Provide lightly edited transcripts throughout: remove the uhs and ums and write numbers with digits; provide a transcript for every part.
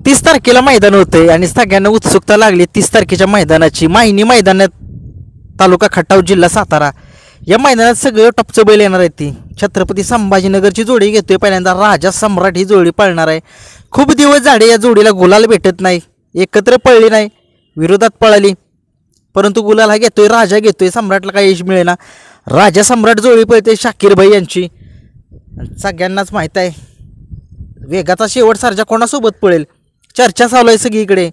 30 तारखेला मैदान होते आणि सगळ्यांना उत्सुकता लागली 30 तारखेच्या मैदानाची। मायनी मैदानात, तालुका खटाव, जिल्हा सातारा, या मैदानात सगळं टॉपचं बैल येणार आहे। ती छत्रपती संभाजीनगरची जोडी घेतोय पहिल्यांदा। राजा सम्राट ही जोडी पळणार आहे। खूप दिवस झाले या जोडीला गुलाल भेटत नाही, एकत्र पळली नाही, विरोधात पळाली, परंतु गुलाल हा घेतोय, राजा घेतोय, सम्राटला काही यश मिळेना। राजा सम्राट जोडी पळते शाकीर भाई यांची। सगळ्यांनाच माहीत आहे वेगाचा शेवट सारजा कोणासोबत पळेल, चर्चा चालू आहे सगळीकडे।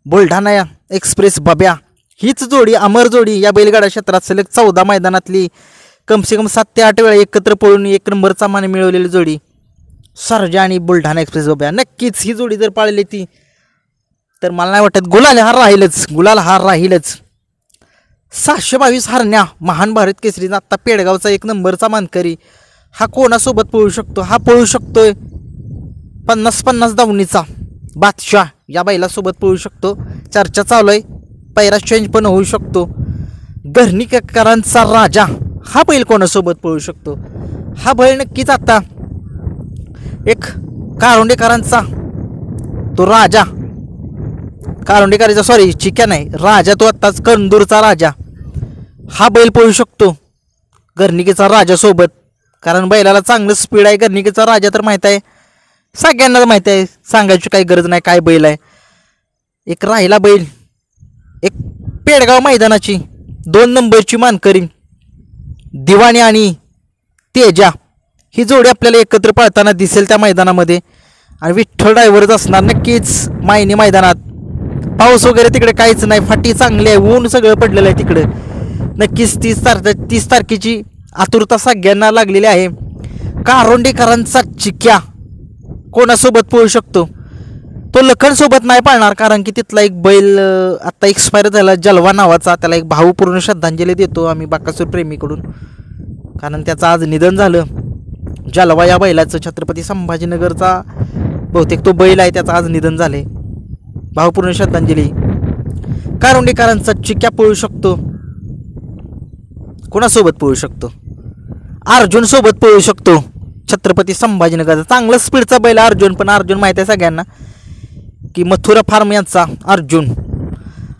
बुलढाणा एक्सप्रेस बाब्या हीच जोडी, अमर जोडी या बैलगाडा क्षेत्रात सलग 14 मैदानातली कमसे कम 7 ते 8 वेळा एकत्र पळून 1 नंबरचा मान मिळवलेली जोडी सर्जा आणि बुलढाणा एक्सप्रेस बाब्या। नक्कीच ही जोडी जर पाळली ती तर मला नाही वाटत गुलाल हा राहीलच, गुलाल हा राहीलच। 722 हरण्या महान भारत केसरीचा आत्ता पेडगावचा 1 नंबरचा मानकरी हा कोणासोबत पळू शकतो? हा पळू शकतोय 50-50 दावणीचा बादशाह या बैलासोबत पळू शकतो। चर्चा चालू आहे, पैरा चेंज पण होऊ शकतो। घरणीकरांचा राजा हा बैल कोणासोबत पळू शकतो? हा बैल नक्कीच आता एक कारोंडेकरांचा तो राजा, कारोंडेकरांचा सॉरी चिक्या नाही राजा, तो आत्ताच कंदूरचा राजा, हा बैल पळू शकतो घरणिकेचा राजासोबत। कारण बैलाला चांगलं स्पीड आहे। घरणिकेचा राजा तर माहीत आहे, सगळ्यांना माहीत आहे, सांगायची काही गरज नाही काय बैल आहे। एक राहिला बैल, एक पेडगाव मैदानाची 2 नंबरची मानकरी दिवाणी आणि तेजा ही जोडी आपल्याला एकत्र पळताना दिसेल त्या मैदानामध्ये। आणि विठ्ठल ड्रायव्हरच असणार नक्कीच मायनी मैदानात। पाऊस वगैरे तिकडे काहीच नाही, फाटी चांगली आहे, ऊन सगळं पडलेलं आहे तिकडे। नक्कीच 30 तारखेची आतुरता सगळ्यांना लागलेली आहे। कारोंडेकरांचा चिक्या कोणासोबत पळू शकतो? तो लखनसोबत नाही पाळणार, कारण की तिथला एक बैल आत्ता एक्सपायर झाला जलवा नावाचा, त्याला एक भावपूर्ण श्रद्धांजली देतो आम्ही बाकासूर प्रेमीकडून, कारण त्याचं आज निधन झालं। जलवा या बैलाचं छत्रपती संभाजीनगरचा बहुतेक तो बैल आहे, त्याचं आज निधन झाले, भावपूर्ण श्रद्धांजली। कारोंडेकरांचा चिक्या पळू शकतो, कोणासोबत पळू शकतो? अर्जुन सोबत पळू शकतो छत्रपती संभाजीनगरचा। चांगला स्पीडचा बैल अर्जुन, पण अर्जुन माहिती आहे सगळ्यांना की मथुरा फार्म यांचा अर्जुन।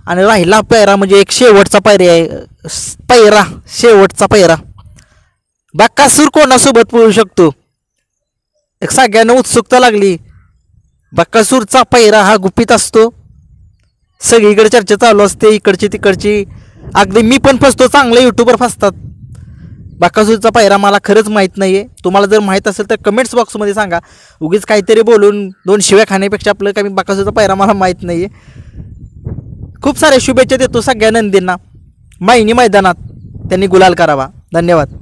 आणि राहिला पैरा म्हणजे एक शेवटचा पैरा आहे, शेवटचा पैरा बकासूर कोणासोबत पळू शकतो? एक सगळ्यांना उत्सुकता लागली। बकासूरचा पैरा हा गुपित असतो, सगळीकडे चर्चा चालू असते, इकडची तिकडची, अगदी मी पण फसतो, चांगले यूट्यूबर फसतात। बकासूरचा पैरा मला खरंच माहीत नाही आहे, तुम्हाला जर माहीत असेल तर कमेंट्स बॉक्समध्ये सांगा। उगीच काहीतरी बोलून 2 शिव्या खाण्यापेक्षा आपलं काही बकासूरचा पैरा मला माहीत नाही आहे। खूप साऱ्या शुभेच्छा देतो सगळ्या नंदींना, मायनी मैदानात त्यांनी गुलाल करावा। धन्यवाद।